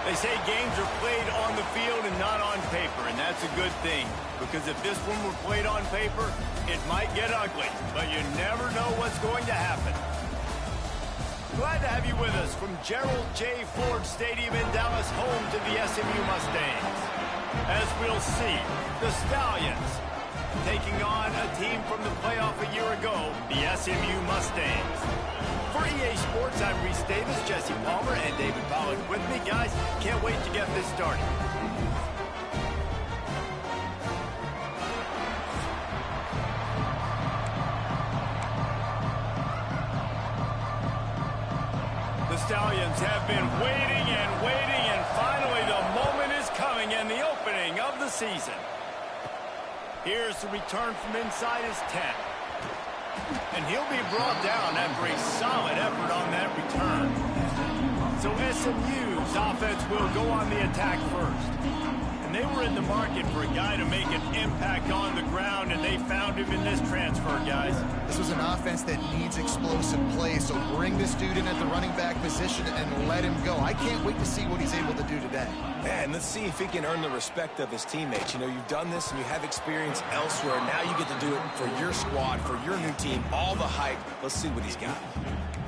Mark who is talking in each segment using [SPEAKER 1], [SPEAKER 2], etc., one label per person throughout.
[SPEAKER 1] They say games are played on the field and not on paper, and that's a good thing. Because if this one were played on paper, it might get ugly, but you never know what's going to happen. Glad to have you with us from Gerald J. Ford Stadium in Dallas, home to the SMU Mustangs. As we'll see, the Stallions taking on a team from the playoff a year ago, the SMU Mustangs. For EA Sports, I'm Reese Davis, Jesse Palmer, and David Pollack with me. Guys, can't wait to get this started. The Stallions have been waiting and finally the moment is coming and the opening of the season. Here's the return from inside his 10. And he'll be brought down after a solid effort on that return. So SMU's offense will go on the attack first. And they were in the market for a guy to make an impact on the ground, and they found him in this transfer, guys.
[SPEAKER 2] This was an offense that needs explosive play, so bring this dude in at the running back position and let him go. I can't wait to see what he's able to do today.
[SPEAKER 3] Man, let's see if he can earn the respect of his teammates. You know, you've done this and you have experience elsewhere. Now you get to do it for your squad, for your new team, all the hype. Let's see what he's got.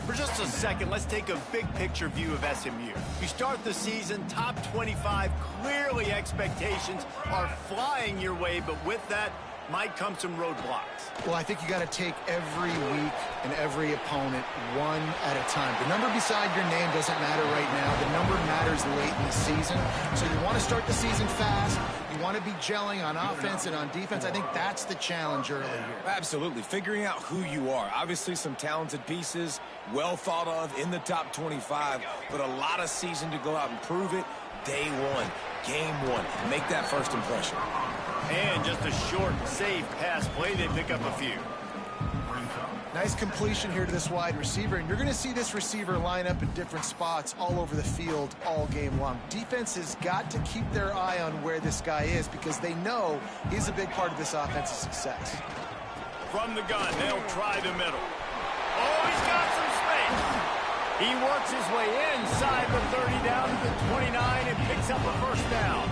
[SPEAKER 1] For just a second, let's take a big picture view of SMU. You start the season top 25, clearly expectations are flying your way, but with that might come some roadblocks.
[SPEAKER 2] Well, I think you got to take every week and every opponent one at a time. The number beside your name doesn't matter right now. The number matters late in the season. So you want to start the season fast. You want to be gelling on offense and on defense. I think that's the challenge early here.
[SPEAKER 3] Absolutely. Figuring out who you are. Obviously some talented pieces, well thought of in the top 25, but a lot of season to go out and prove it. Day one, game one. Make that first impression.
[SPEAKER 1] And just a short, safe pass play. They pick up a few.
[SPEAKER 2] Nice completion here to this wide receiver, and you're going to see this receiver line up in different spots all over the field all game long. Defense has got to keep their eye on where this guy is because they know he's a big part of this offense's success.
[SPEAKER 1] From the gun, they'll try the middle. Oh, he's got some space. He works his way inside the 30 down to the 29 and picks up a first down.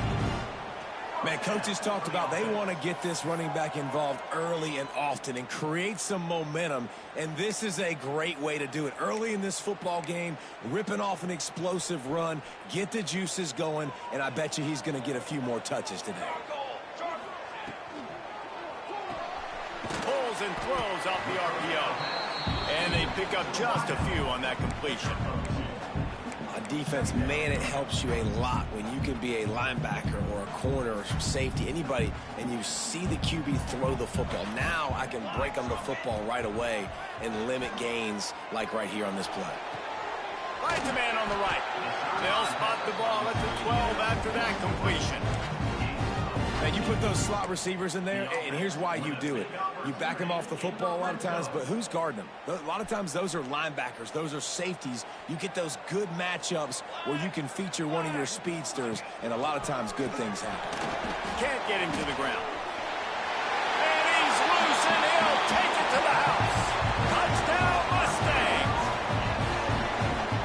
[SPEAKER 3] Man, coaches talked about they want to get this running back involved early and often and create some momentum, and this is a great way to do it. Early in this football game, ripping off an explosive run, get the juices going, and I bet you he's going to get a few more touches today.
[SPEAKER 1] Pulls and throws off the RPO, and they pick up just a few on that completion.
[SPEAKER 3] Defense, man, it helps you a lot when you can be a linebacker or a corner or safety, anybody, and you see the QB throw the football. Now I can break on the football right away and limit gains like right here on this play.
[SPEAKER 1] Finds a man on the right. They'll spot the ball at the 12 after that completion.
[SPEAKER 3] Now, you put those slot receivers in there, and here's why you do it. You back them off the football a lot of times, but who's guarding them? A lot of times those are linebackers. Those are safeties. You get those good matchups where you can feature one of your speedsters, and a lot of times good things happen.
[SPEAKER 1] Can't get him to the ground. And he's loose, and he'll take it to the house. Touchdown, Mustangs.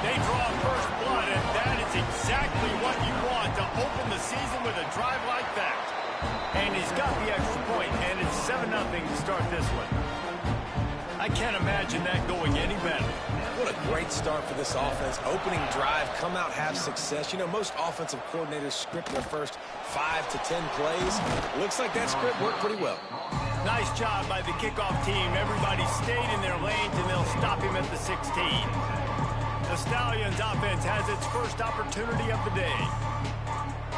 [SPEAKER 1] They draw first blood, and that is exactly what you want to open the season with a drive like that. And he's got the extra point, and it's 7-0 to start this one. I can't imagine that going any better.
[SPEAKER 3] What a great start for this offense. Opening drive, come out, have success. You know, most offensive coordinators script their first 5 to 10 plays. Looks like that script worked pretty well.
[SPEAKER 1] Nice job by the kickoff team. Everybody stayed in their lanes, and they'll stop him at the 16. The Stallions offense has its first opportunity of the day.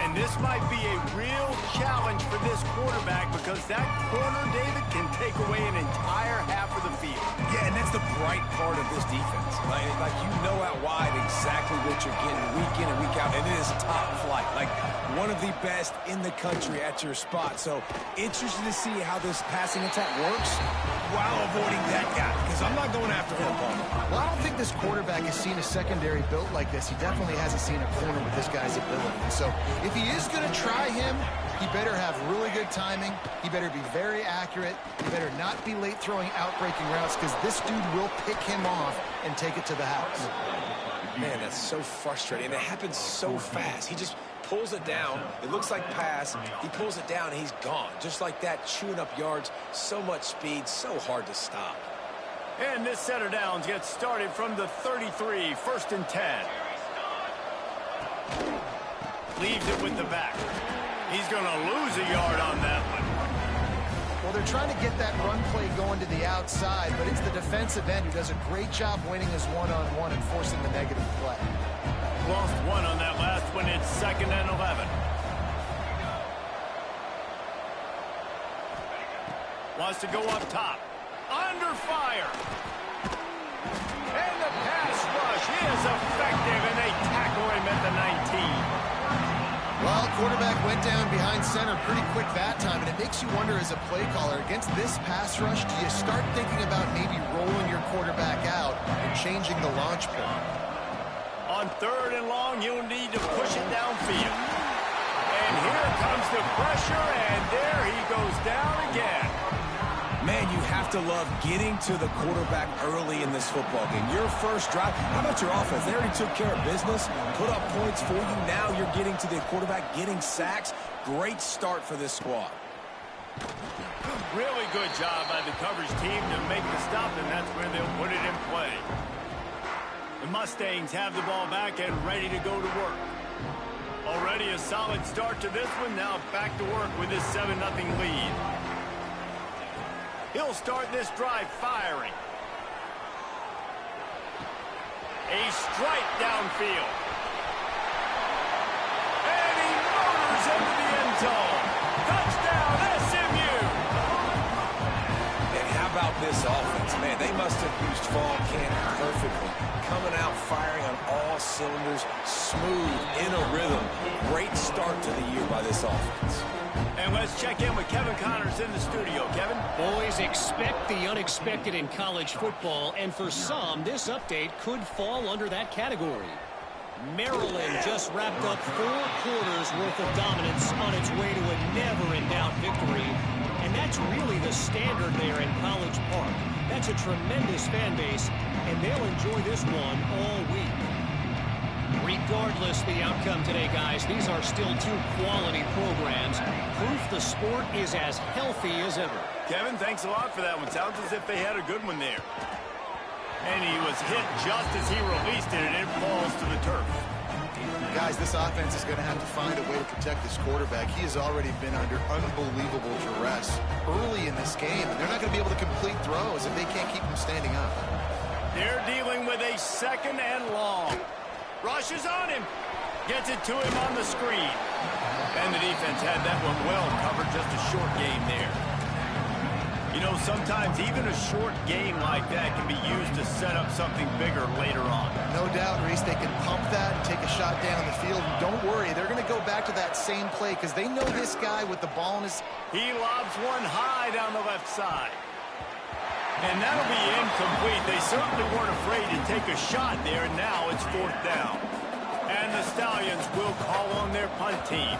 [SPEAKER 1] And this might be a real challenge for this quarterback because that corner, David, can take away an entire half of the field.
[SPEAKER 3] Yeah, and that's the bright part of this defense. Like you know out wide exactly what you're getting week in and week out, and it is top flight. Like one of the best in the country at your spot. So interested to see how this passing attack works while avoiding that guy because I'm not going after him, Paul.
[SPEAKER 2] Well, I don't think this quarterback has seen a secondary built like this. He definitely hasn't seen a corner with this guy's ability. So if he is going to try him, he better have really good timing. He better be very accurate. He better not be late throwing out-breaking routes because this dude will pick him off and take it to the house.
[SPEAKER 3] Man, that's so frustrating. And it happens so fast. He just pulls it down. It looks like pass. He pulls it down, and he's gone. Just like that, chewing up yards. So much speed, so hard to stop.
[SPEAKER 1] And this set of downs gets started from the 33, 1st and 10. Leaves it with the back. He's going to lose a yard on that one.
[SPEAKER 2] Well, they're trying to get that run play going to the outside, but it's the defensive end who does a great job winning his one-on-one and forcing the negative play.
[SPEAKER 1] Lost one on that last one. It's 2nd and 11. Wants to go up top. Under fire. And the pass rush is effective, and they tackle him at the 19.
[SPEAKER 2] Well, quarterback went down behind center pretty quick that time, and it makes you wonder as a play caller, against this pass rush, do you start thinking about maybe rolling your quarterback out and changing the launch point?
[SPEAKER 1] On 3rd and long, you'll need to push it downfield. And here comes the pressure, and there he goes down again.
[SPEAKER 3] Man, you have to love getting to the quarterback early in this football game. Your first drive, how about your offense? They already took care of business, put up points for you. Now you're getting to the quarterback, getting sacks. Great start for this squad.
[SPEAKER 1] Really good job by the coverage team to make the stop, and that's where they'll put it in play. The Mustangs have the ball back and ready to go to work. Already a solid start to this one. Now back to work with this 7-0 lead. He'll start this drive firing. A strike downfield. And he motors into the end zone. Touchdown, SMU!
[SPEAKER 3] And how about this offense? Man, they must have used fall camp perfectly. Coming out firing on all cylinders, smooth, in a rhythm. Great start to the year by this offense.
[SPEAKER 1] And let's check in with Kevin Connors in the studio. Kevin?
[SPEAKER 4] Boys, expect the unexpected in college football, and for some, this update could fall under that category. Maryland just wrapped up 4 quarters worth of dominance on its way to a never-in-doubt victory, and that's really the standard there in College Park. That's a tremendous fan base, and they'll enjoy this one all week. Regardless the outcome today, guys, these are still 2 quality programs. Proof the sport is as healthy as ever.
[SPEAKER 1] Kevin, thanks a lot for that one. Sounds as if they had a good one there. And he was hit just as he released it, and it falls to the turf.
[SPEAKER 2] Guys, this offense is going to have to find a way to protect this quarterback. He has already been under unbelievable duress early in this game, and they're not going to be able to complete throws if they can't keep him standing up.
[SPEAKER 1] They're dealing with a 2nd and long. Rushes on him. Gets it to him on the screen. And the defense had that one well covered. Just a short game there. You know, sometimes even a short game like that can be used to set up something bigger later on.
[SPEAKER 2] No doubt, Reese, they can pump that and take a shot down the field. And don't worry, they're going to go back to that same play because they know this guy with the ball in his...
[SPEAKER 1] He lobs one high down the left side. And that'll be incomplete. They certainly weren't afraid to take a shot there, and now it's 4th down. And the Stallions will call on their punt team.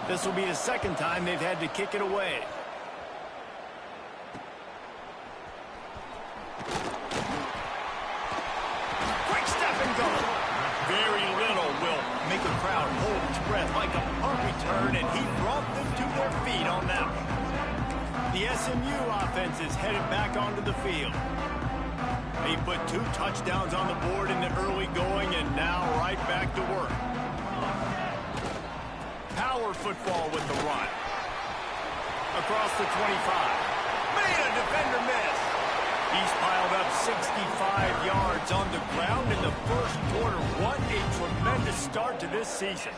[SPEAKER 1] This will be the 2nd time they've had to kick it away. Quick step and go. Very little will make a crowd hold its breath like a punt return, and he brought them to their feet on that one. The SMU offense is headed back onto the field. They put 2 touchdowns on the board in the early going, and now right back to work. Power football with the run. Across the 25. Made a defender miss. He's piled up 65 yards on the ground in the first quarter. What a tremendous start to this season.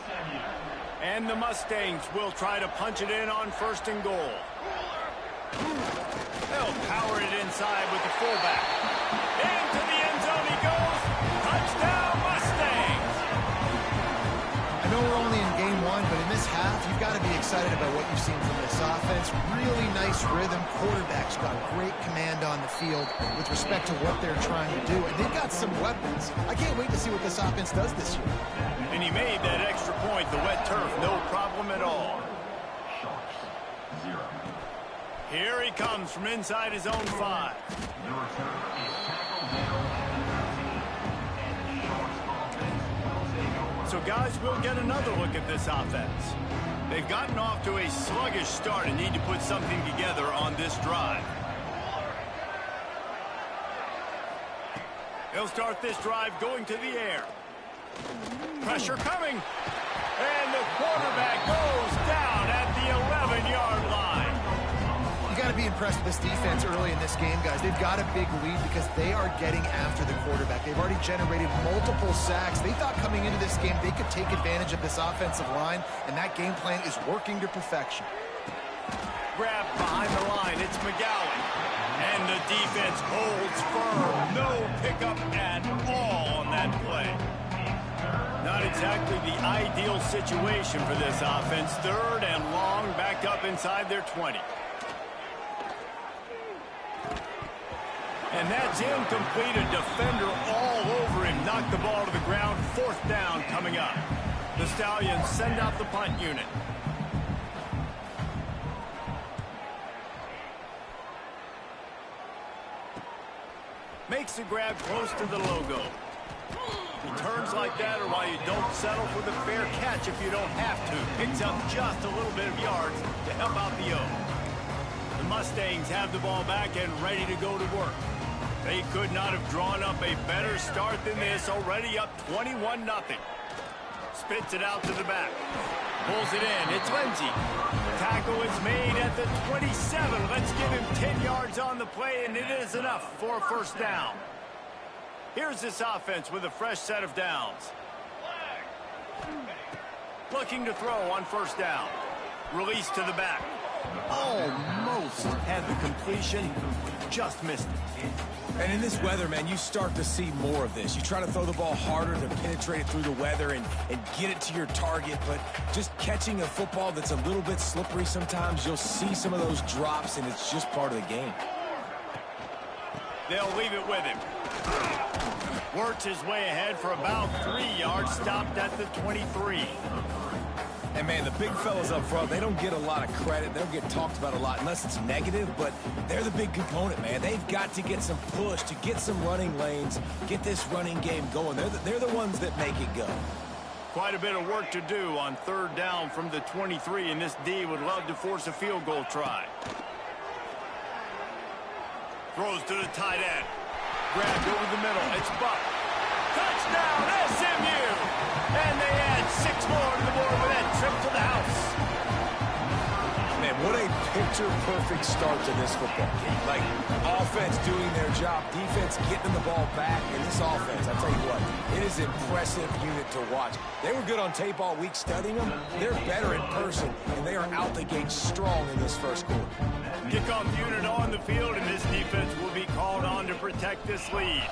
[SPEAKER 1] And the Mustangs will try to punch it in on 1st and goal. They'll power it inside with the fullback. Into the end zone he goes. Touchdown, Mustangs!
[SPEAKER 2] I know we're only in game 1, but in this half, you've got to be excited about what you've seen from this offense. Really nice rhythm. Quarterback's got great command on the field with respect to what they're trying to do. And they've got some weapons. I can't wait to see what this offense does this year.
[SPEAKER 1] And he made that extra point, the wet turf, no problem at all. Here he comes from inside his own 5. So, guys, we'll get another look at this offense. They've gotten off to a sluggish start and need to put something together on this drive. They'll start this drive going to the air. Pressure coming. And the quarterback goes down at the 11-yard line.
[SPEAKER 2] You got to be impressed with this defense early in this game, guys. They've got a big lead because they are getting after the quarterback. They've already generated multiple sacks. They thought coming into this game they could take advantage of this offensive line, and that game plan is working to perfection.
[SPEAKER 1] Grab behind the line. It's McGowan. And the defense holds firm. No pickup at all on that play. Not exactly the ideal situation for this offense. 3rd and long, backed up inside their 20. And that's incomplete. A defender all over him. Knocked the ball to the ground. 4th down coming up. The Stallions send out the punt unit. Makes the grab close to the logo. He turns like that, or while you don't settle for the fair catch if you don't have to. Picks up just a little bit of yards to help out the O. The Mustangs have the ball back and ready to go to work. They could not have drawn up a better start than this, already up 21-0. Spits it out to the back. Pulls it in. It's Lindsey. Tackle is made at the 27. Let's give him 10 yards on the play, and it is enough for a 1st down. Here's this offense with a fresh set of downs. Looking to throw on 1st down. Release to the back. Almost had the completion. Just missed it.
[SPEAKER 3] And in this weather, man, you start to see more of this. You try to throw the ball harder to penetrate it through the weather and get it to your target, but just catching a football that's a little bit slippery sometimes, you'll see some of those drops, and it's just part of the game.
[SPEAKER 1] They'll leave it with him. Works his way ahead for about 3 yards, stopped at the 23.
[SPEAKER 3] And, man, the big fellas up front, they don't get a lot of credit. They don't get talked about a lot unless it's negative, but they're the big component, man. They've got to get some push, to get some running lanes, get this running game going. They're the ones that make it go.
[SPEAKER 1] Quite a bit of work to do on 3rd down from the 23, and this D would love to force a field goal try. Throws to the tight end. Grabbed over the middle. It's Buck. Touchdown, SMU! And they add 6 more to the board with that trip to the house.
[SPEAKER 3] Man, what a picture-perfect start to this football game. Like, offense doing their job, defense getting the ball back, and this offense, I'll tell you what, it is an impressive unit to watch. They were good on tape all week studying them. They're better in person, and they are out the gate strong in this 1st quarter.
[SPEAKER 1] Kickoff unit on the field, and this defense will be called on to protect this lead.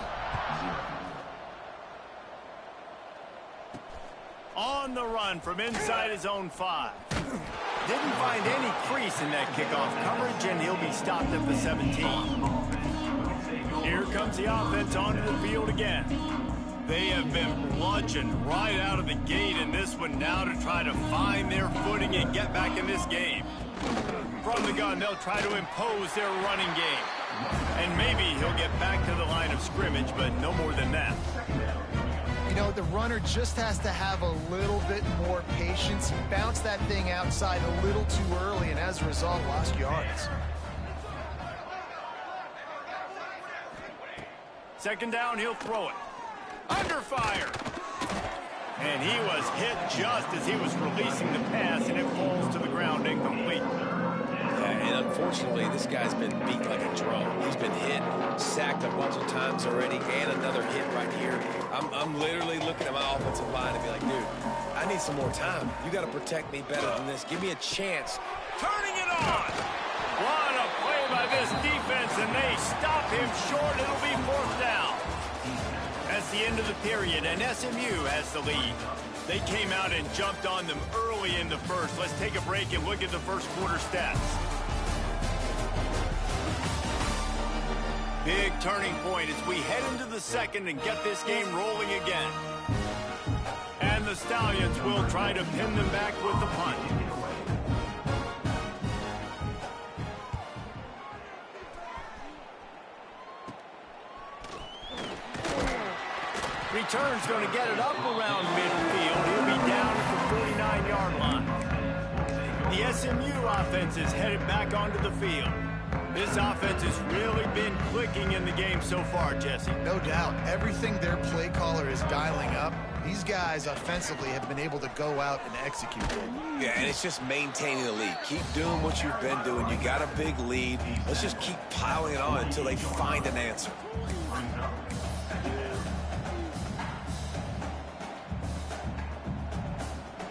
[SPEAKER 1] On the run from inside his own 5. Didn't find any crease in that kickoff coverage, and he'll be stopped at the 17. Here comes the offense onto the field again. They have been bludgeoned right out of the gate in this one now to try to find their footing and get back in this game. From the gun, they'll try to impose their running game. And maybe he'll get back to the line of scrimmage, but no more than that.
[SPEAKER 2] You know, the runner just has to have a little bit more patience. He bounced that thing outside a little too early, and as a result, lost yards.
[SPEAKER 1] 2nd down, he'll throw it. Under fire. And he was hit just as he was releasing the pass, and it falls to the ground incomplete.
[SPEAKER 3] And unfortunately, this guy's been beat like a drum. He's been hit, sacked a bunch of times already, and another hit right here. I'm literally looking at my offensive line and be like, dude, I need some more time. You got to protect me better than this. Give me a chance.
[SPEAKER 1] Turning it on. What a play by this defense, and they stop him short. It'll be 4th down. That's the end of the period, and SMU has the lead. They came out and jumped on them early in the 1st. Let's take a break and look at the 1st quarter stats. Big turning point as we head into the 2nd and get this game rolling again. And the Stallions will try to pin them back with the punt. return's going to get it up around midfield. He'll be down at the 49-yard line. The SMU offense is headed back onto the field. This offense has really been clicking in the game so far, Jesse.
[SPEAKER 2] No doubt. Everything their play caller is dialing up, these guys offensively have been able to go out and execute it.
[SPEAKER 3] Yeah, and it's just maintaining the lead. Keep doing what you've been doing. You got a big lead. Let's just keep piling it on until they find an answer.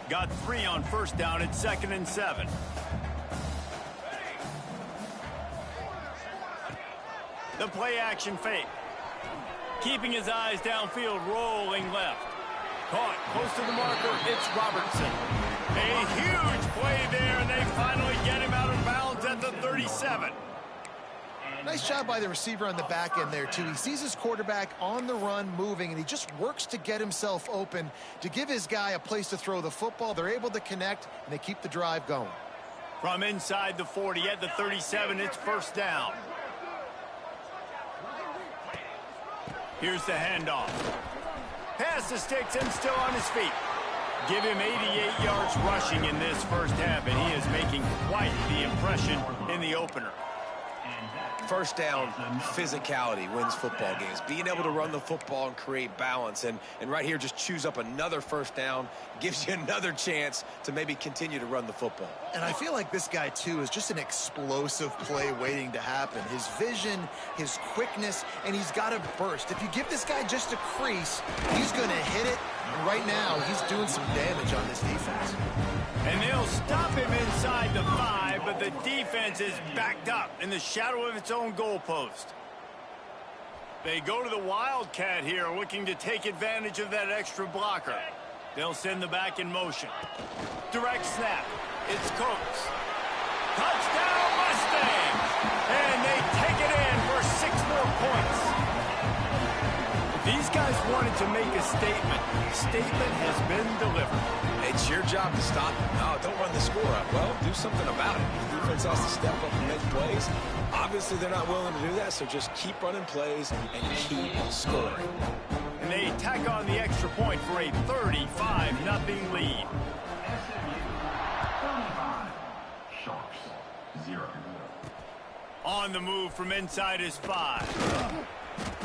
[SPEAKER 1] Got 3 on first down at 2nd and 7. The play action fake. Keeping his eyes downfield, rolling left. Caught close to the marker, it's Robertson. A huge play there, and they finally get him out of bounds at the 37.
[SPEAKER 2] Nice job by the receiver on the back end there, too. He sees his quarterback on the run moving, and he just works to get himself open to give his guy a place to throw the football. They're able to connect, and they keep the drive going.
[SPEAKER 1] From inside the 40 at the 37, it's first down. Here's the handoff. Pass the sticks and still on his feet. Give him 88 yards rushing in this first half, and he is making quite the impression in the opener.
[SPEAKER 3] First down, physicality wins football games. Being able to run the football and create balance. And right here, just choose up another first down. Gives you another chance to maybe continue to run the football.
[SPEAKER 2] And I feel like this guy, too, is just an explosive play waiting to happen. His vision, his quickness, and he's got a burst. If you give this guy just a crease, he's going to hit it. And right now, he's doing some damage on this defense.
[SPEAKER 1] And they'll stop him inside the 5, but the defense is backed up in the shadow of its own goalpost. They go to the Wildcat here, looking to take advantage of that extra blocker. They'll send the back in motion. Direct snap. It's Coates. Touchdown Mustangs! And they take it in for 6 more points. These guys wanted to make a statement. The statement has been delivered.
[SPEAKER 3] It's your job to stop them. No, don't run the score up. Well, do something about it. The defense has to step up and make plays. Obviously, they're not willing to do that, so just keep running plays and keep scoring.
[SPEAKER 1] And they tack on the extra point for a 35-0 lead. On the move from inside his 5.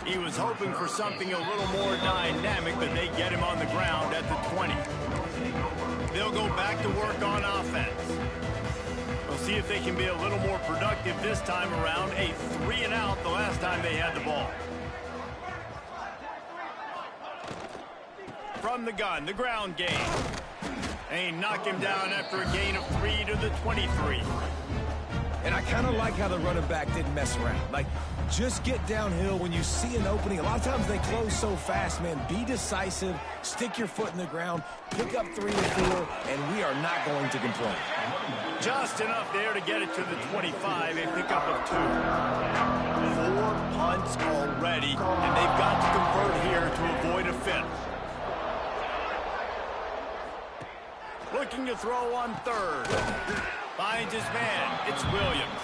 [SPEAKER 1] He was hoping for something a little more dynamic, but they get him on the ground at the 20. They'll go back to work on offense. We'll see if they can be a little more productive this time around. A 3-and-out the last time they had the ball. From the gun, the ground game. They knock him down after a gain of 3 to the 23.
[SPEAKER 3] And I kind of like how the running back didn't mess around. Like, just get downhill when you see an opening. A lot of times they close so fast, man. Be decisive, stick your foot in the ground, pick up 3 or 4, and we are not going to complain.
[SPEAKER 1] Just enough there to get it to the 25, a pickup of 2. 4 punts already, and they've got to convert here to avoid a 5th. Looking to throw on 3rd. Finds his man. It's Williams.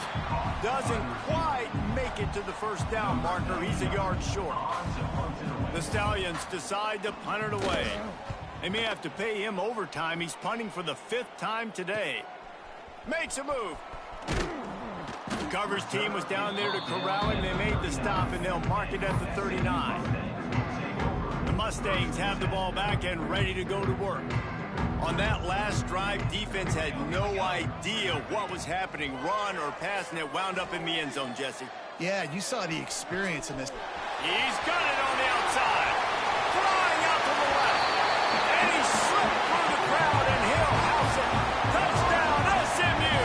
[SPEAKER 1] Doesn't quite make it to the first down marker. He's a yard short. The Stallions decide to punt it away. They may have to pay him overtime. He's punting for the 5th time today. Makes a move. The coverage team was down there to corral him. They made the stop, and they'll mark it at the 39. The Mustangs have the ball back and ready to go to work. On that last drive, defense had no idea what was happening, run or pass, and it wound up in the end zone, Jesse.
[SPEAKER 2] Yeah, you saw the experience in this.
[SPEAKER 1] He's got it on the outside. Flying out to the left. And he slipped through the crowd, and he'll house it. Touchdown, SMU.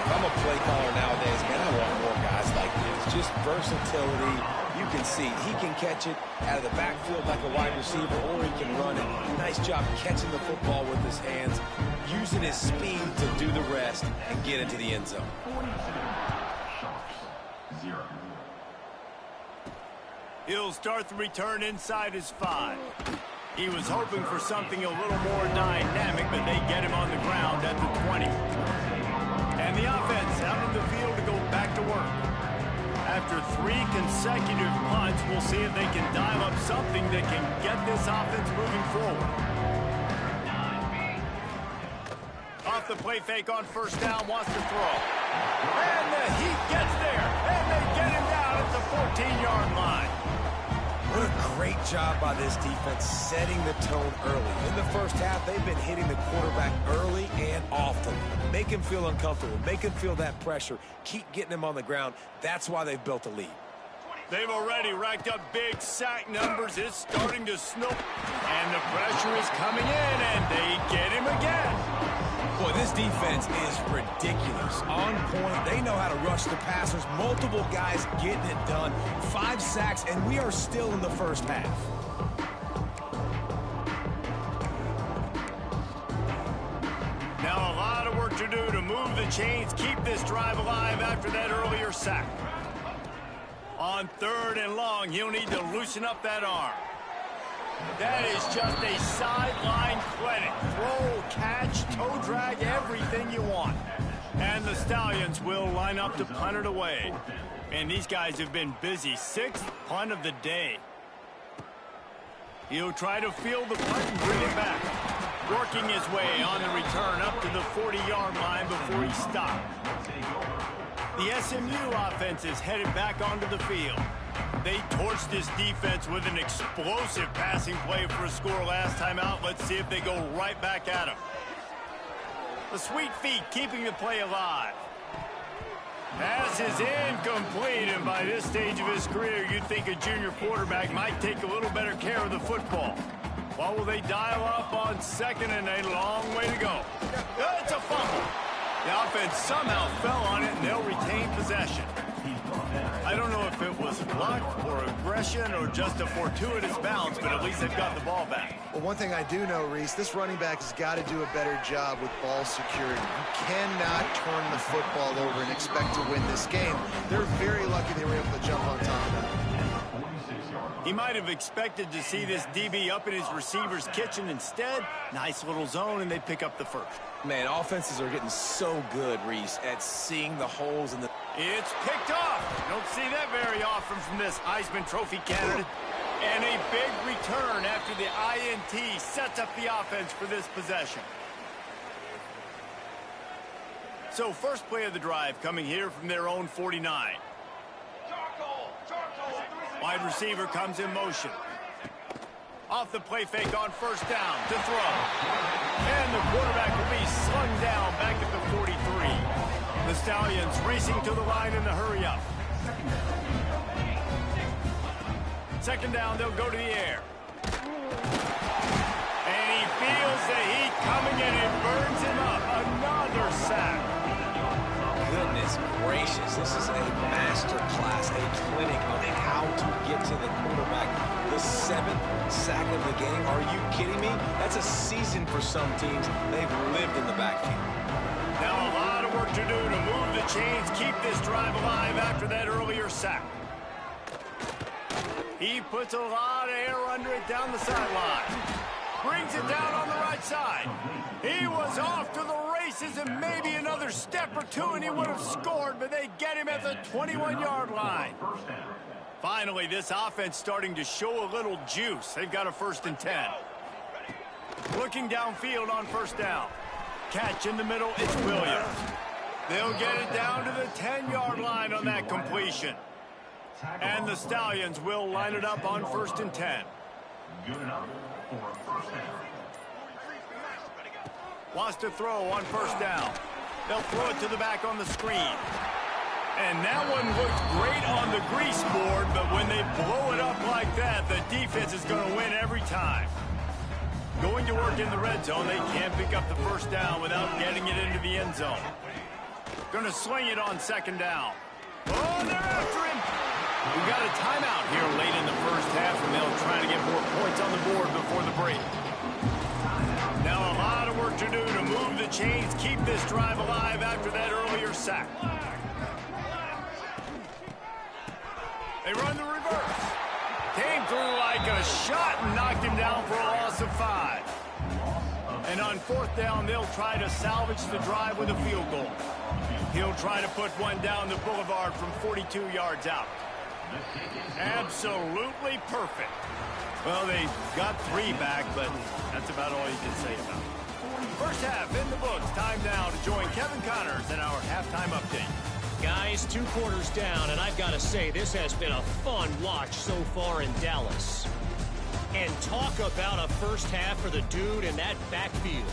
[SPEAKER 3] If I'm a play caller nowadays, man, I want more guys like this. Just versatility. You can see he can catch it out of the backfield like a wide receiver, or he can run it. Nice job catching the football with his hands, using his speed to do the rest and get into the end zone.
[SPEAKER 1] He'll start the return inside his 5. He was hoping for something a little more dynamic, but they get him on the ground at the 20. And the offense out in the field to go back to work. after 3 consecutive punts. We'll see if they can dial up something that can get this offense moving forward. Off the play fake on first down, wants to throw. And the Heat gets there, and they get him down at the 14-yard line.
[SPEAKER 3] What a great job by this defense setting the tone early. In the first half, they've been hitting the quarterback early and often. Make him feel uncomfortable. Make him feel that pressure. Keep getting him on the ground. That's why they've built a lead.
[SPEAKER 1] They've already racked up big sack numbers. It's starting to snow. And the pressure is coming in, and they get him again.
[SPEAKER 3] Boy, this defense is ridiculous. On point. They know how to rush the passers. Multiple guys getting it done. 5 sacks, and we are still in the first half.
[SPEAKER 1] Now a lot of work to do to move the chains, keep this drive alive after that earlier sack. On 3rd and long, he'll need to loosen up that arm. That is just a sideline clinic. Throw, catch, toe drag, everything you want. And the Stallions will line up to punt it away. And these guys have been busy. 6th punt of the day. He'll try to field the punt and bring it back. Working his way on the return up to the 40-yard line before he stopped. The SMU offense is headed back onto the field. They torched this defense with an explosive passing play for a score last time out. Let's see if they go right back at him. The sweet feet keeping the play alive. Pass is incomplete, and by this stage of his career, you'd think a junior quarterback might take a little better care of the football. What will they dial up on 2nd and a long way to go? It's a fumble. The offense somehow fell on it, and they'll retain possession. I don't know if it was luck or aggression or just a fortuitous bounce, but at least they've got the ball back.
[SPEAKER 2] Well, one thing I do know, Reese, this running back has got to do a better job with ball security. You cannot turn the football over and expect to win this game. They're very lucky they were able to jump on top of that.
[SPEAKER 1] He might have expected to see this DB up in his receiver's kitchen. Instead, nice little zone, and they pick up the first.
[SPEAKER 3] Man, offenses are getting so good, Reese, at seeing the holes in the...
[SPEAKER 1] It's picked off. Don't see that very often from this Heisman Trophy candidate. And a big return after the INT sets up the offense for this possession. So first play of the drive coming here from their own 49. Wide receiver comes in motion. Off the play fake on first down to throw. And the quarterback will be slung down back at the 43. The Stallions racing to the line in the hurry up. 2nd down, they'll go to the air. And he feels the heat coming and it burns him up. Another sack.
[SPEAKER 3] Goodness gracious, this is a master class, a clinic on how to get to the quarterback. The 7th sack of the game. Are you kidding me? That's a season for some teams. They've lived in the backfield.
[SPEAKER 1] Now a lot of work to do to move the chains, keep this drive alive after that earlier sack. He puts a lot of air under it down the sideline. Brings it down on the right side. He was off to the races, and maybe another step or two and he would have scored, but they get him at the 21-yard line. Finally, this offense starting to show a little juice. They've got a 1st and 10. Looking downfield on first down. Catch in the middle, it's Williams. They'll get it down to the 10-yard line on that completion. And the Stallions will line it up on 1st and 10. Good enough for a 1st down. Wants to throw on first down. They'll throw it to the back on the screen. And that one looked great on the grease board, but when they blow it up like that, the defense is going to win every time. Going to work in the red zone, they can't pick up the 1st down without getting it into the end zone. Going to swing it on 2nd down. Oh, they're after him. We've got a timeout here late in the first half, and they'll try to get more points on the board before the break. Now a lot of work to do to move the chains, keep this drive alive after that earlier sack. They run the reverse. Came through like a shot and knocked him down for a loss of 5. And on 4th down, they'll try to salvage the drive with a field goal. He'll try to put one down the boulevard from 42 yards out. Absolutely perfect. Well, they got 3 back, but that's about all you can say about it. First half in the books. Time now to join Kevin Connors in our halftime update.
[SPEAKER 4] Guys, 2 quarters down, and I've got to say, this has been a fun watch so far in Dallas. And talk about a first half for the dude in that backfield.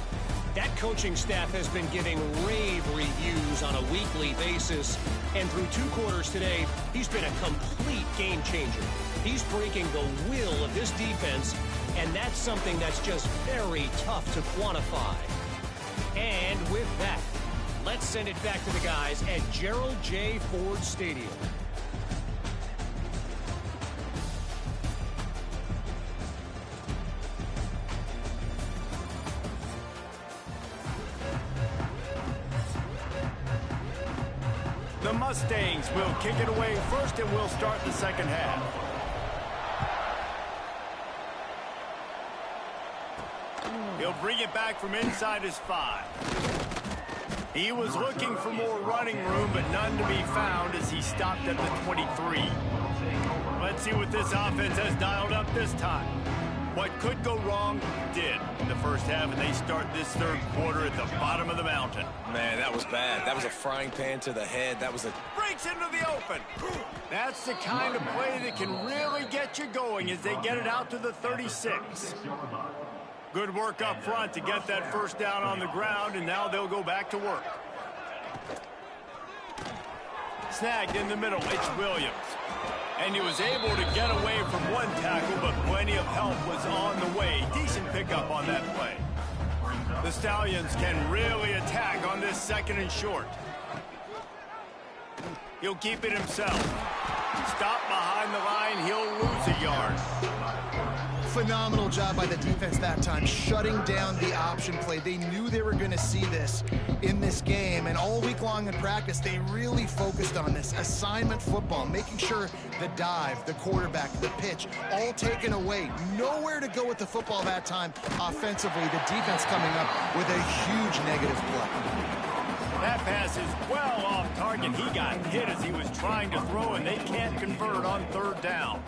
[SPEAKER 4] That coaching staff has been giving rave reviews on a weekly basis. And through 2 quarters today, he's been a complete game changer. He's breaking the will of this defense, and that's something that's just very tough to quantify. And with that, let's send it back to the guys at Gerald J. Ford Stadium.
[SPEAKER 1] The Mustangs will kick it away first, and we'll start the second half. He'll bring it back from inside his 5. He was looking for more running room, but none to be found as he stopped at the 23. Let's see what this offense has dialed up this time. What could go wrong did in the first half, and they start this 3rd quarter at the bottom of the mountain.
[SPEAKER 3] Man, that was bad. That was a frying pan to the head. That was a...
[SPEAKER 1] Breaks into the open. That's the kind of play that can really get you going as they get it out to the 36. Good work up front to get that first down on the ground, and now they'll go back to work. Snagged in the middle, it's Williams. And he was able to get away from one tackle, but plenty of help was on the way. Decent pickup on that play. The Stallions can really attack on this 2nd and short. He'll keep it himself. Stop behind the line, he'll lose a yard.
[SPEAKER 2] Phenomenal job by the defense that time, shutting down the option play. They knew they were going to see this in this game, and all week long in practice, they really focused on this assignment football, making sure the dive, the quarterback, the pitch, all taken away. Nowhere to go with the football that time offensively. The defense coming up with a huge negative play.
[SPEAKER 1] That pass is well off target. He got hit as he was trying to throw, and they can't convert on 3rd down.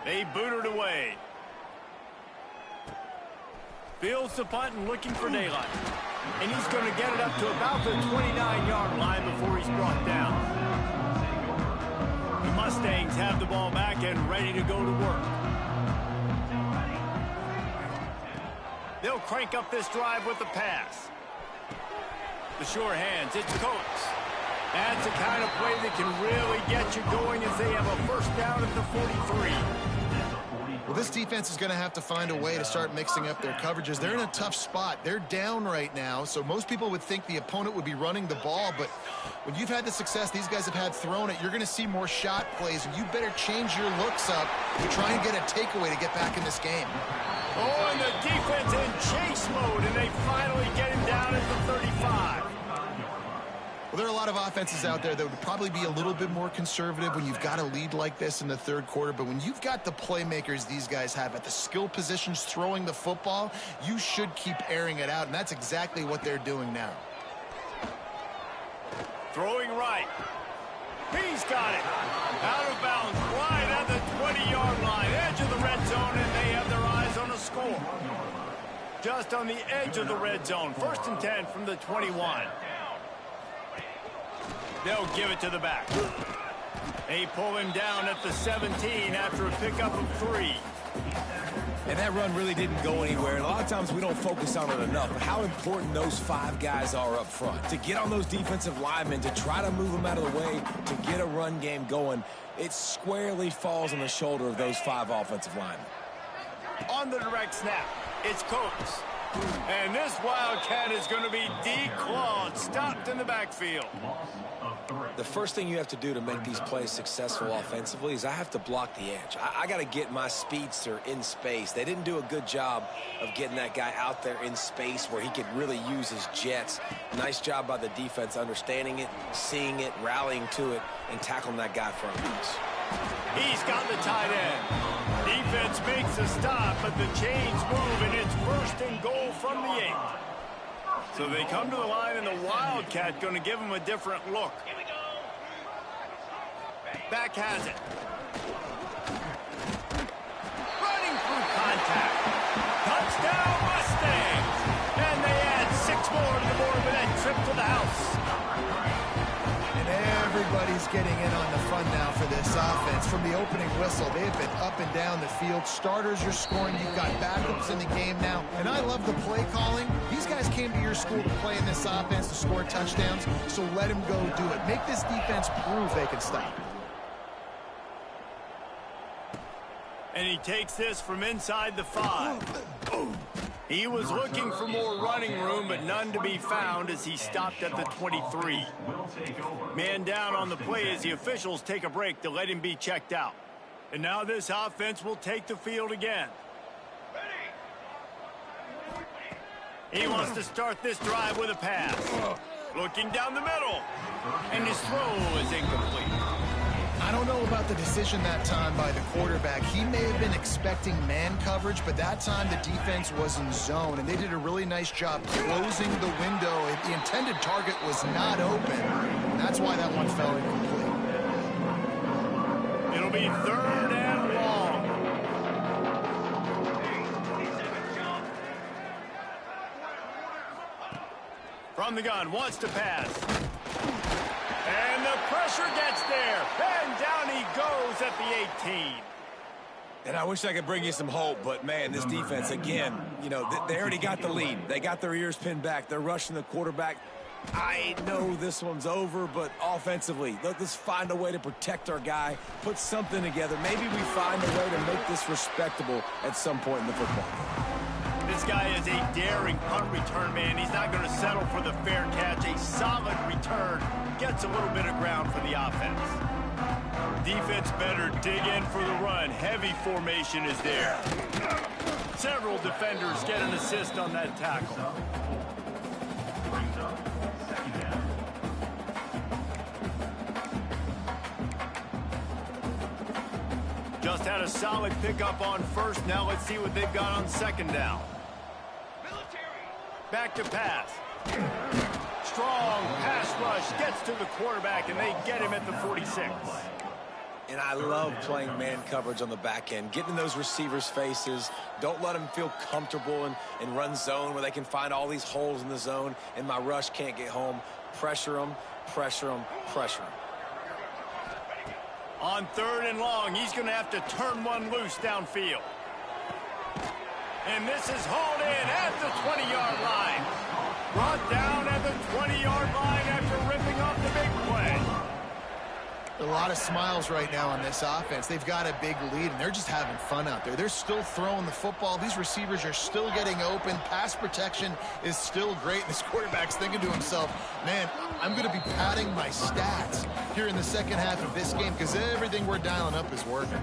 [SPEAKER 1] They boot it away. Fields the punt and looking for daylight. And he's going to get it up to about the 29-yard line before he's brought down. The Mustangs have the ball back and ready to go to work. They'll crank up this drive with the pass. The sure hands, it's Coates. That's the kind of play that can really get you going as they have a first down at the 43.
[SPEAKER 2] Well, this defense is going to have to find a way to start mixing up their coverages. They're in a tough spot. They're down right now, so most people would think the opponent would be running the ball, but when you've had the success these guys have had throwing it, you're going to see more shot plays, and you better change your looks up to try and get a takeaway to get back in this game.
[SPEAKER 1] Oh, and the defense in chase mode, and they finally get him down at the 35.
[SPEAKER 2] Well, there are a lot of offenses out there that would probably be a little bit more conservative when you've got a lead like this in the 3rd quarter. But when you've got the playmakers these guys have at the skill positions throwing the football, you should keep airing it out. And that's exactly what they're doing now.
[SPEAKER 1] Throwing right. He's got it. Out of bounds. Right at the 20-yard line. Edge of the red zone, and they have their eyes on a score. Just on the edge of the red zone. 1st and 10 from the 21. They'll give it to the back. They pull him down at the 17 after a pickup of 3.
[SPEAKER 3] And that run really didn't go anywhere. And a lot of times we don't focus on it enough, but how important those 5 guys are up front. To get on those defensive linemen, to try to move them out of the way, to get a run game going, it squarely falls on the shoulder of those 5 offensive linemen.
[SPEAKER 1] On the direct snap, it's Coates. And this Wildcat is going to be declawed, stopped in the backfield.
[SPEAKER 3] The first thing you have to do to make these plays successful offensively is I have to block the edge. I got to get my speedster in space. They didn't do a good job of getting that guy out there in space where he could really use his jets. Nice job by the defense understanding it, seeing it, rallying to it, and tackling that guy from us.
[SPEAKER 1] He's got the tight end. Defense makes a stop, but the chains move, and it's first and goal from the 8. So they come to the line, and the Wildcat going to give them a different look. Back has it. Running through contact. Touchdown Mustangs! And they add 6 more to the board with that trip to the house.
[SPEAKER 2] And everybody's getting in on the fun now for this offense. From the opening whistle, they've been up and down the field. Starters are scoring. You've got backups in the game now. And I love the play calling. These guys came to your school to play in this offense to score touchdowns, so let them go do it. Make this defense prove they can stop it.
[SPEAKER 1] And he takes this from inside the 5. He was looking for more running room, but none to be found as he stopped at the 23. Man down on the play as the officials take a break to let him be checked out. And now this offense will take the field again. He wants to start this drive with a pass. Looking down the middle. And his throw is incomplete.
[SPEAKER 2] I don't know about the decision that time by the quarterback. He may have been expecting man coverage, but that time the defense was in zone, and they did a really nice job closing the window. The intended target was not open. That's why that one fell incomplete.
[SPEAKER 1] It'll be 3rd and long. From the gun, wants to pass. And the pressure gets there. And down he goes at the 18.
[SPEAKER 3] And I wish I could bring you some hope, but, man, this defense, again, you know, they already got the lead. They got their ears pinned back. They're rushing the quarterback. I know this one's over, but offensively, let's find a way to protect our guy, put something together. Maybe we find a way to make this respectable at some point in the football game.
[SPEAKER 1] This guy is a daring punt return man. He's not going to settle for the fair catch. A solid return. Gets a little bit of ground for the offense. Defense better dig in for the run. Heavy formation is there. Several defenders get an assist on that tackle. Just had a solid pickup on first. Now let's see what they've got on 2nd down. Back to pass. Strong pass rush gets to the quarterback, and they get him at the 46.
[SPEAKER 3] And I love playing man coverage on the back end, getting in those receivers' faces. Don't let them feel comfortable and run zone where they can find all these holes in the zone, and my rush can't get home. Pressure them, pressure them, pressure them.
[SPEAKER 1] On 3rd and long, he's going to have to turn one loose downfield. And this is hauled in at the 20-yard line. Brought down at the 20-yard line after ripping off the big play.
[SPEAKER 2] A lot of smiles right now on this offense. They've got a big lead, and they're just having fun out there. They're still throwing the football. These receivers are still getting open. Pass protection is still great. This quarterback's thinking to himself, man, I'm going to be padding my stats here in the second half of this game because everything we're dialing up is working.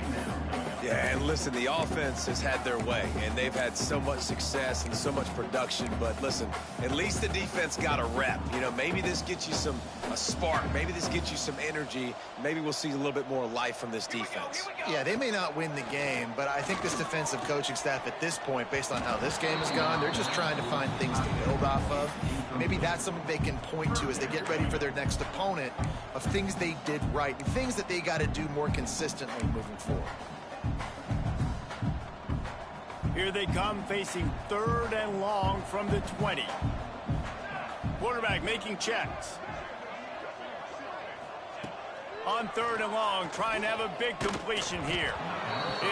[SPEAKER 3] Yeah, and listen, the offense has had their way, and they've had so much success and so much production. But listen, at least the defense got a rep. You know, maybe this gets you a spark. Maybe this gets you some energy. Maybe we'll see a little bit more life from this defense.
[SPEAKER 2] Yeah, they may not win the game, but I think this defensive coaching staff at this point, based on how this game has gone, they're just trying to find things to build off of. Maybe that's something they can point to as they get ready for their next opponent of things they did right and things that they got to do more consistently moving forward.
[SPEAKER 1] Here they come, facing 3rd and long from the 20. Quarterback making checks. On 3rd and long, trying to have a big completion here.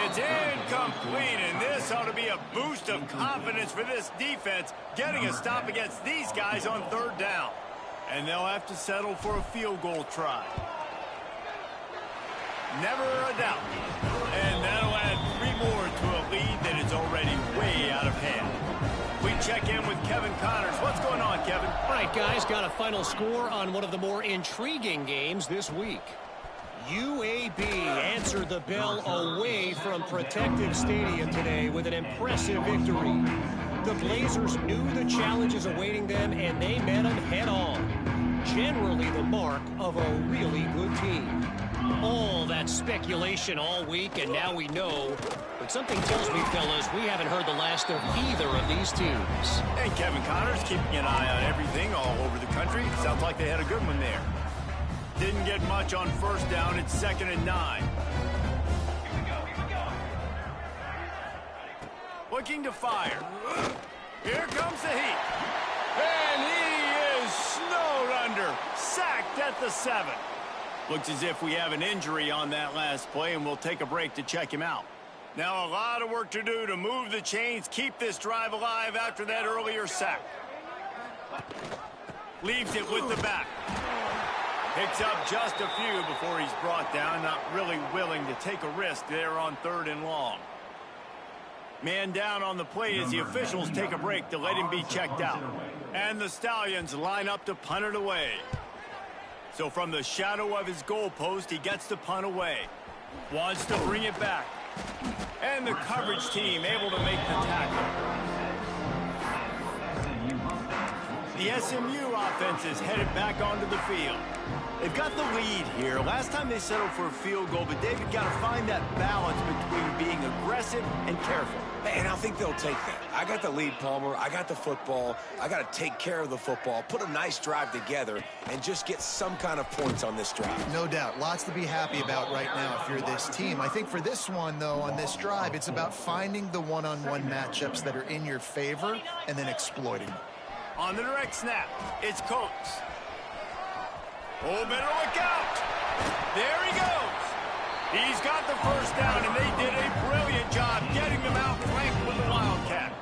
[SPEAKER 1] It's incomplete, and this ought to be a boost of confidence for this defense, getting a stop against these guys on 3rd down. And they'll have to settle for a field goal try. Never a doubt. And that'll add 3 more to a lead that is already way out of hand. We check in with Kevin Connors. What's going on, Kevin?
[SPEAKER 4] All right, guys, got a final score on one of the more intriguing games this week. UAB answered the bell away from Protective Stadium today with an impressive victory. The Blazers knew the challenges awaiting them, and they met them head-on. Generally the mark of a really good team. All that speculation all week, and now we know. But something tells me, fellas, we haven't heard the last of either of these teams.
[SPEAKER 1] And Kevin Connor's keeping an eye on everything all over the country. Sounds like they had a good one there. Didn't get much on first down. It's 2nd and 9. Looking to fire. Here comes the heat. And he is snowed under. Sacked at the 7. Looks as if we have an injury on that last play, and we'll take a break to check him out. Now a lot of work to do to move the chains, keep this drive alive after that earlier sack. Leaves it with the back. Picks up just a few before he's brought down. Not really willing to take a risk there on 3rd and long. Man down on the play as the officials take a break to let him be checked out. And the Stallions line up to punt it away. So from the shadow of his goalpost, he gets the punt away. Wants to bring it back. And the coverage team able to make the tackle. The SMU offense is headed back onto the field. They've got the lead here. Last time they settled for a field goal, but David got to find that balance between being aggressive and careful.
[SPEAKER 3] And I think they'll take that. I got the lead, Palmer. I got the football. I got to take care of the football, put a nice drive together, and just get some kind of points on this drive.
[SPEAKER 2] No doubt. Lots to be happy about right now if you're this team. I think for this one, though, on this drive, it's about finding the one-on-one matchups that are in your favor and then exploiting them.
[SPEAKER 1] On the direct snap, it's Coates. Oh, better look out. There he goes. He's got the first down, and they did a brilliant job getting them out flanked with the Wildcat.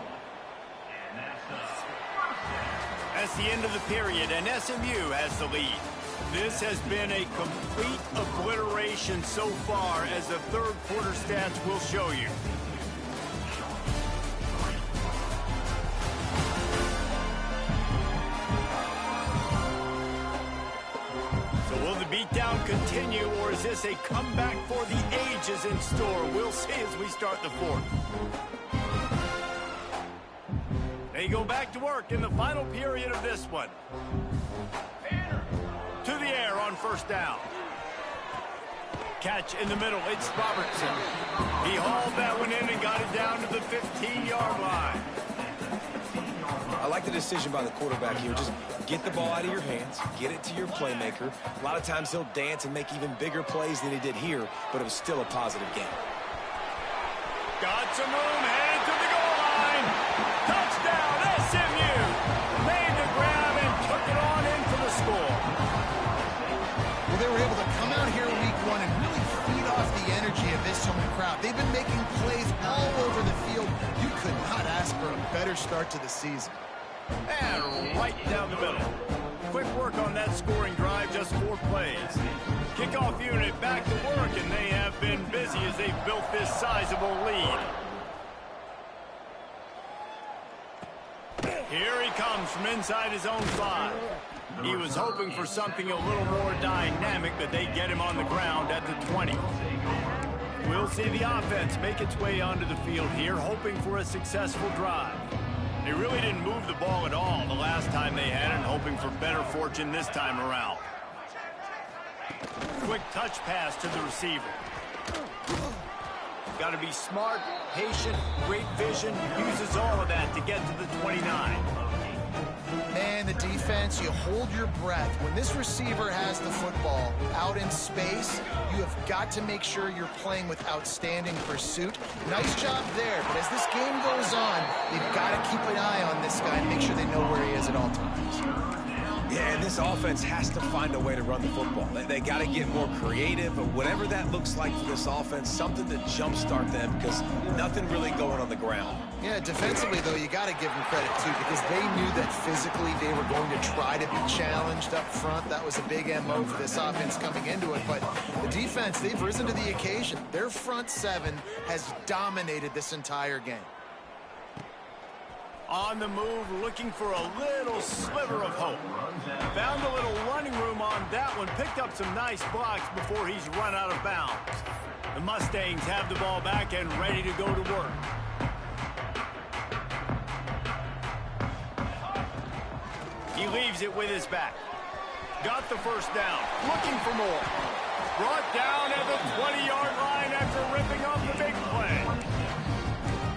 [SPEAKER 1] That's the end of the period, and SMU has the lead. This has been a complete obliteration so far, as the third quarter stats will show you. Will the beatdown continue, or is this a comeback for the ages in store? We'll see as we start the fourth. They go back to work in the final period of this one. To the air on first down. Catch in the middle, it's Robertson. He hauled that one in and got it down to the 15-yard line.
[SPEAKER 3] I like the decision by the quarterback here. Just get the ball out of your hands, get it to your playmaker. A lot of times he'll dance and make even bigger plays than he did here, but it was still a positive game.
[SPEAKER 1] Got some room, headed to the goal line. Touchdown, SMU. Made the grab and took it on in for the score.
[SPEAKER 2] Well, they were able to come out here week one and really feed off the energy of this home crowd. They've been making plays all over the field. You could not ask for a better start to the season.
[SPEAKER 1] And right down the middle. Quick work on that scoring drive, just 4 plays. Kickoff unit back to work, and they have been busy as they've built this sizable lead. Here he comes from inside his own 5. He was hoping for something a little more dynamic, but they get him on the ground at the 20. We'll see the offense make its way onto the field here, hoping for a successful drive. They really didn't move the ball at all the last time they had it, hoping for better fortune this time around. Quick touch pass to the receiver. Got to be smart, patient, great vision, uses all of that to get to the 29.
[SPEAKER 2] Man, the defense, you hold your breath. When this receiver has the football out in space, you have got to make sure you're playing with outstanding pursuit. Nice job there, but as this game goes on, they've got to keep an eye on this guy and make sure they know where he is at all times.
[SPEAKER 3] Yeah, and this offense has to find a way to run the football. They got to get more creative, but whatever that looks like for this offense, something to jumpstart them, because nothing really going on the ground.
[SPEAKER 2] Yeah, defensively, though, you got to give them credit, too, because they knew that physically they were going to try to be challenged up front. That was a big MO for this offense coming into it, but the defense, they've risen to the occasion. Their front 7 has dominated this entire game.
[SPEAKER 1] On the move, looking for a little sliver of hope. Found a little running room on that one. Picked up some nice blocks before he's run out of bounds. The Mustangs have the ball back and ready to go to work. He leaves it with his back. Got the first down. Looking for more. Brought down at the 20-yard line after ripping off the big play.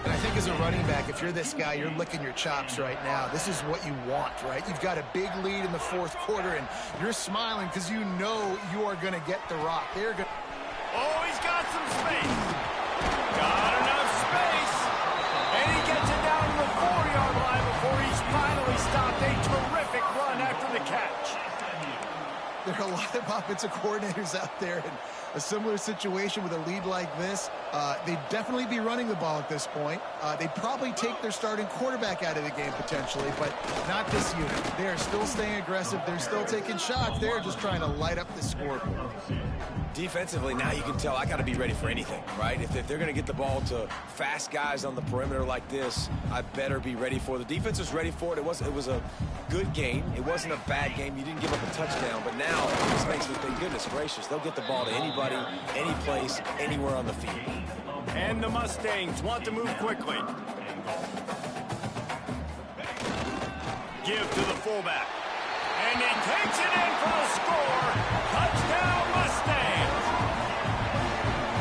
[SPEAKER 2] And I think as a running back, if you're this guy, you're licking your chops right now. This is what you want, right? You've got a big lead in the fourth quarter, and you're smiling because you know you are going to get the rock. They're going.
[SPEAKER 1] Oh, he's got some space. Got enough space. And he gets it down to the 4-yard line before he's finally stopped. A terrific run after the catch.
[SPEAKER 2] There are a lot of offensive coordinators out there in a similar situation with a lead like this. They'd definitely be running the ball at this point. They'd probably take their starting quarterback out of the game potentially, but not this unit. They are still staying aggressive. They're still taking shots. They're just trying to light up the scoreboard.
[SPEAKER 3] Defensively, now you can tell I got to be ready for anything, right? If they're going to get the ball to fast guys on the perimeter like this, I better be ready for it. The defense was ready for it. It was a good game. It wasn't a bad game. You didn't give up a touchdown, but now this makes me think, goodness gracious, they'll get the ball to anybody, any place, anywhere on the field.
[SPEAKER 1] And the Mustangs want to move quickly. Give to the fullback. And he takes it in for a score. Touchdown, Mustangs.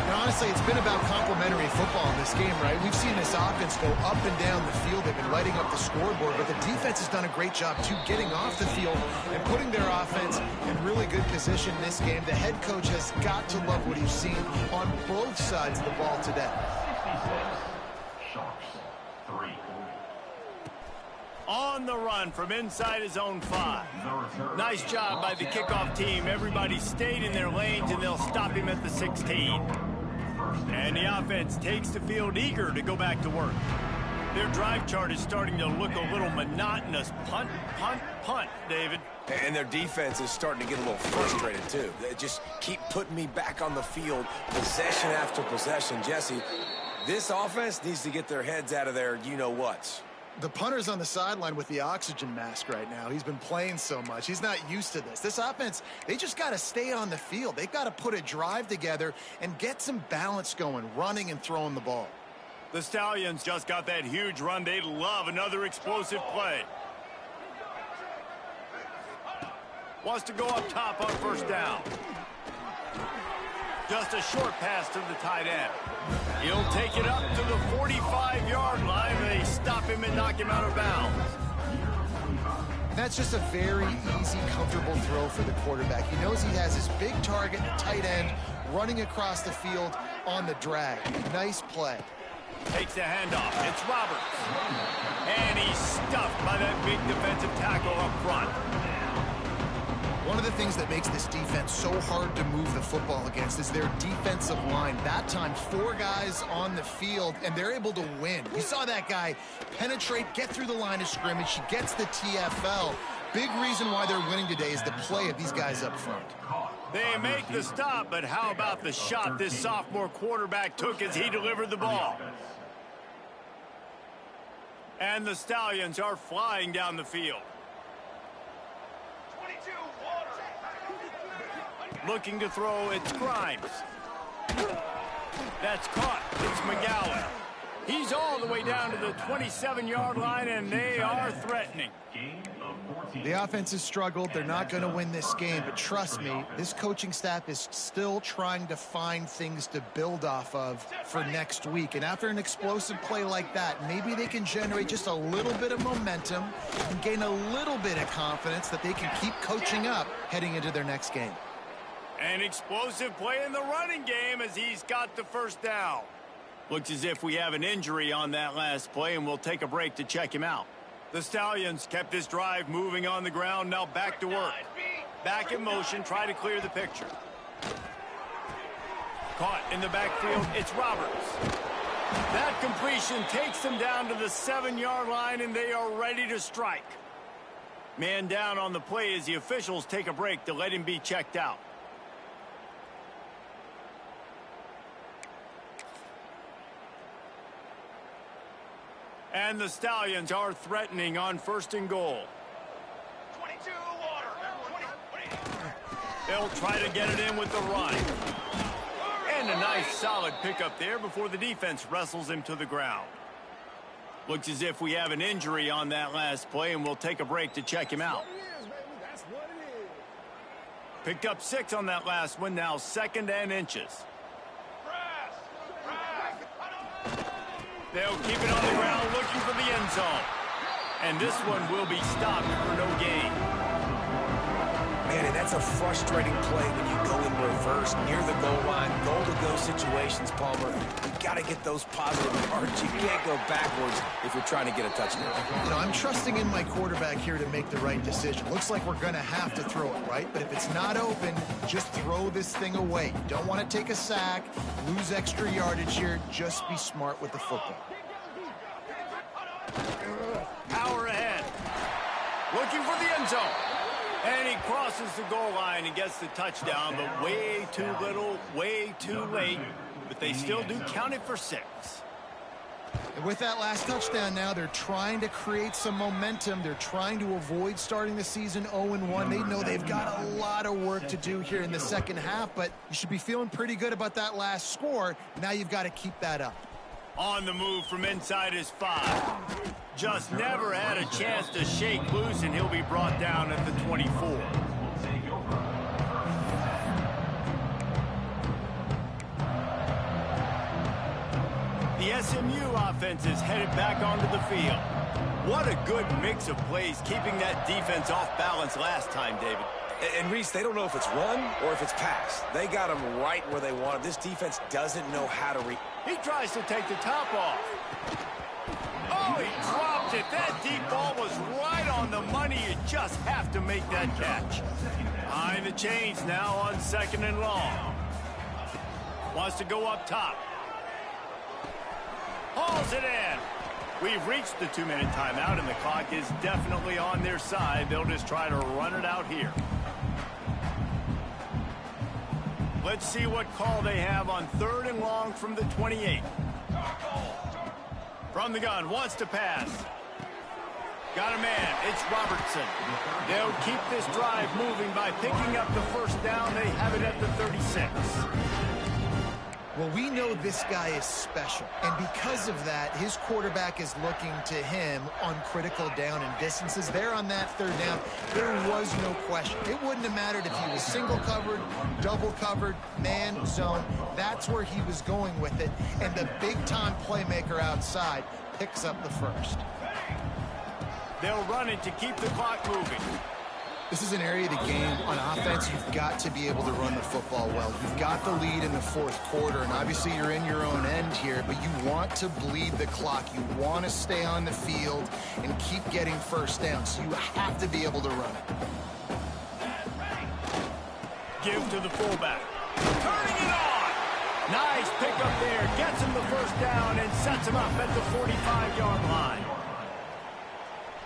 [SPEAKER 2] And honestly, it's been about complementary football in this game, right? We've seen this offense go up and down the field. They've been lighting up the scoreboard, but the defense has done a great job, too, getting off the field and putting their offense in really good position in this game. The head coach has got to love what he's seen on both sides of the ball today.
[SPEAKER 1] On the run from inside his own 5. Nice job by the kickoff team. Everybody stayed in their lanes, and they'll stop him at the 16. And the offense takes the field eager to go back to work. Their drive chart is starting to look a little monotonous. Punt, punt, punt, David.
[SPEAKER 3] And their defense is starting to get a little frustrated, too. They just keep putting me back on the field, possession after possession. Jesse, this offense needs to get their heads out of their you-know-whats.
[SPEAKER 2] The punter's on the sideline with the oxygen mask right now. He's been playing so much. He's not used to this. This offense, they just got to stay on the field. They've got to put a drive together and get some balance going, running and throwing the ball.
[SPEAKER 1] The Stallions just got that huge run. They love another explosive play. Wants to go up top on first down. Just a short pass to the tight end. He'll take it up to the 45-yard line. They stop him and knock him out of bounds.
[SPEAKER 2] And that's just a very easy, comfortable throw for the quarterback. He knows he has his big target, the tight end, running across the field on the drag. Nice play.
[SPEAKER 1] Takes the handoff. It's Roberts. And he's stuffed by that big defensive tackle up front.
[SPEAKER 2] One of the things that makes this defense so hard to move the football against is their defensive line. That time, 4 guys on the field, and they're able to win. You saw that guy penetrate, get through the line of scrimmage. He gets the TFL. Big reason why they're winning today is the play of these guys up front.
[SPEAKER 1] They make the stop, but how about the shot this sophomore quarterback took as he delivered the ball? And the Stallions are flying down the field. Looking to throw, it's Grimes. That's caught. It's McGowan. He's all the way down to the 27-yard line, and they are threatening.
[SPEAKER 2] The offense has struggled. They're not going to win this game, but trust me, this coaching staff is still trying to find things to build off of for next week. And after an explosive play like that, maybe they can generate just a little bit of momentum and gain a little bit of confidence that they can keep coaching up heading into their next game.
[SPEAKER 1] An explosive play in the running game as he's got the first down. Looks as if we have an injury on that last play, and we'll take a break to check him out. The Stallions kept this drive moving on the ground, now back to work. Back in motion, try to clear the picture. Caught in the backfield, it's Roberts. That completion takes them down to the 7-yard line, and they are ready to strike. Man down on the play as the officials take a break to let him be checked out. And the Stallions are threatening on 1st and goal. 22 water. 20. They'll try to get it in with the run. And a nice solid pickup there before the defense wrestles him to the ground. Looks as if we have an injury on that last play, and we'll take a break to check him out. Picked up 6 on that last one, now 2nd and inches. They'll keep it on the ground looking for the end zone. And this one will be stopped for no gain.
[SPEAKER 3] Man, and that's a frustrating play when you go in reverse near the goal line. Goal-to-go situations, Palmer. You got to get those positive yards. You can't go backwards if you're trying to get a touchdown.
[SPEAKER 2] You know, I'm trusting in my quarterback here to make the right decision. Looks like we're going to have to throw it, right? But if it's not open, just throw this thing away. You don't want to take a sack, lose extra yardage here. Just be smart with the football.
[SPEAKER 1] Power ahead. Looking for the end zone. And he crosses the goal line and gets the touchdown, but way too little, way too late. But they still do count it for 6.
[SPEAKER 2] And with that last touchdown now, they're trying to create some momentum. They're trying to avoid starting the season 0-1. They know they've got a lot of work to do here in the second half, but you should be feeling pretty good about that last score. Now you've got to keep that up.
[SPEAKER 1] On the move from inside his 5. Just never had a chance to shake loose, and he'll be brought down at the 24. The SMU offense is headed back onto the field. What a good mix of plays, keeping that defense off balance last time, David.
[SPEAKER 3] And Reese, they don't know if it's run or if it's pass. They got them right where they want them. This defense doesn't know how to
[SPEAKER 1] He tries to take the top off. Oh, he dropped it. That deep ball was right on the money. You just have to make that catch. Behind the chains now on 2nd and long. Wants to go up top. Hauls it in. We've reached the 2-minute timeout, and the clock is definitely on their side. They'll just try to run it out here. Let's see what call they have on 3rd and long from the 28. From the gun, wants to pass. Got a man, it's Robertson. They'll keep this drive moving by picking up the first down. They have it at the 36.
[SPEAKER 2] Well, we know this guy is special, and because of that, his quarterback is looking to him on critical down and distances. There on that 3rd down, there was no question. It wouldn't have mattered if he was single covered, double covered, man, zone. That's where he was going with it, and the big-time playmaker outside picks up the first.
[SPEAKER 1] They'll run it to keep the clock moving.
[SPEAKER 2] This is an area of the game on offense you've got to be able to run the football well. You've got the lead in the 4th quarter, and obviously you're in your own end here, but you want to bleed the clock. You want to stay on the field and keep getting first down, so you have to be able to run it.
[SPEAKER 1] Give to the fullback. Turning it on! Nice pickup there. Gets him the first down and sets him up at the 45-yard line.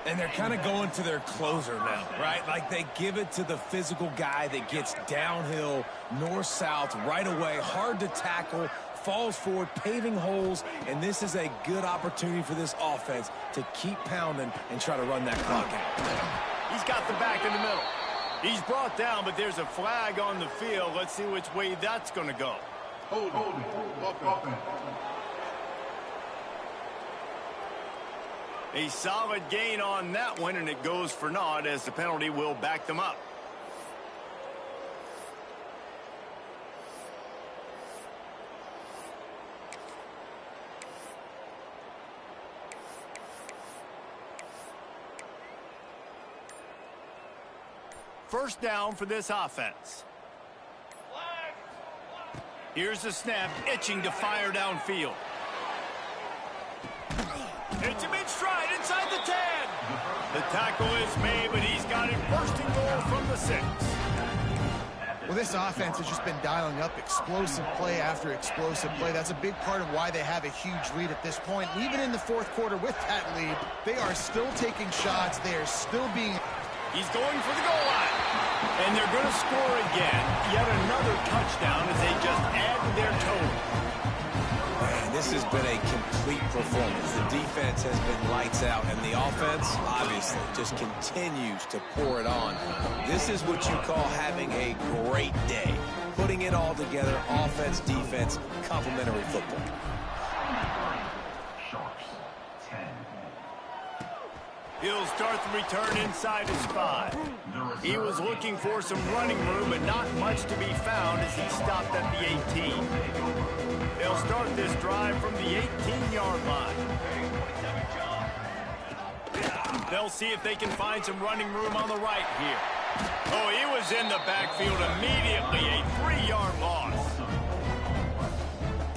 [SPEAKER 3] And they're kind of going to their closer now, right? Like they give it to the physical guy that gets downhill, north-south, right away, hard to tackle, falls forward, paving holes, and this is a good opportunity for this offense to keep pounding and try to run that clock out.
[SPEAKER 1] He's got the back in the middle. He's brought down, but there's a flag on the field. Let's see which way that's going to go.
[SPEAKER 5] Hold on.
[SPEAKER 1] A solid gain on that one, and it goes for naught as the penalty will back them up. First down for this offense. Here's the snap, itching to fire downfield. Hits him in stride inside the 10. The tackle is made, but he's got it first and goal from the 6.
[SPEAKER 2] Well, this offense has just been dialing up explosive play after explosive play. That's a big part of why they have a huge lead at this point. And even in the 4th quarter with that lead, they are still taking shots. They are still being...
[SPEAKER 1] He's going for the goal line. And they're going to score again. Yet another touchdown as they just add to their total.
[SPEAKER 3] Man, this has been a complete performance. The defense has been lights out, and the offense, obviously, just continues to pour it on. This is what you call having a great day. Putting it all together, offense, defense, complementary football.
[SPEAKER 1] He'll start the return inside his 5. He was looking for some running room, but not much to be found as he stopped at the 18. They'll start this drive from the 18-yard line. They'll see if they can find some running room on the right here. Oh, he was in the backfield immediately, a 3-yard loss.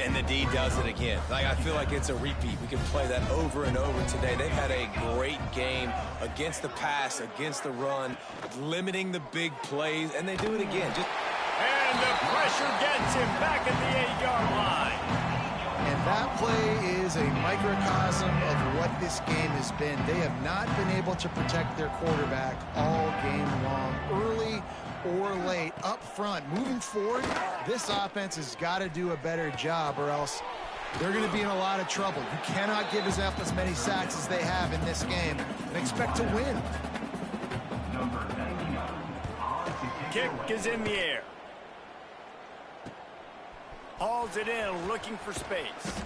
[SPEAKER 3] And the D does it again. I feel like it's a repeat. We can play that over and over today. They've had a great game against the pass, against the run, limiting the big plays, and they do it again.
[SPEAKER 1] And the pressure gets him back at the 8-yard line.
[SPEAKER 2] And that play is a microcosm of what this game has been. They have not been able to protect their quarterback all game long, early or late, up front. Moving forward, this offense has got to do a better job, or else they're going to be in a lot of trouble. You cannot give us up as many sacks as they have in this game and expect to win.
[SPEAKER 1] Kick is in the air. Hauls it in, looking for space.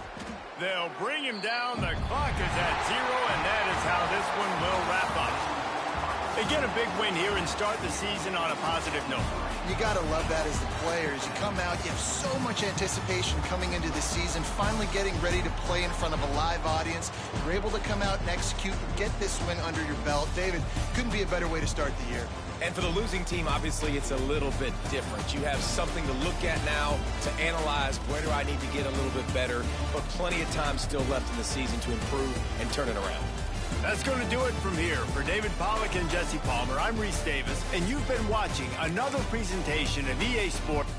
[SPEAKER 1] They'll bring him down. The clock is at 0, and that is how this one will wrap up. They get a big win here and start the season on a positive note.
[SPEAKER 2] You got to love that as the players. You come out, you have so much anticipation coming into the season, finally getting ready to play in front of a live audience. You're able to come out and execute and get this win under your belt. David, couldn't be a better way to start the year.
[SPEAKER 3] And for the losing team, obviously, it's a little bit different. You have something to look at now to analyze where do I need to get a little bit better, but plenty of time still left in the season to improve and turn it around.
[SPEAKER 1] That's going to do it from here. For David Pollack and Jesse Palmer, I'm Reese Davis, and you've been watching another presentation of EA Sports.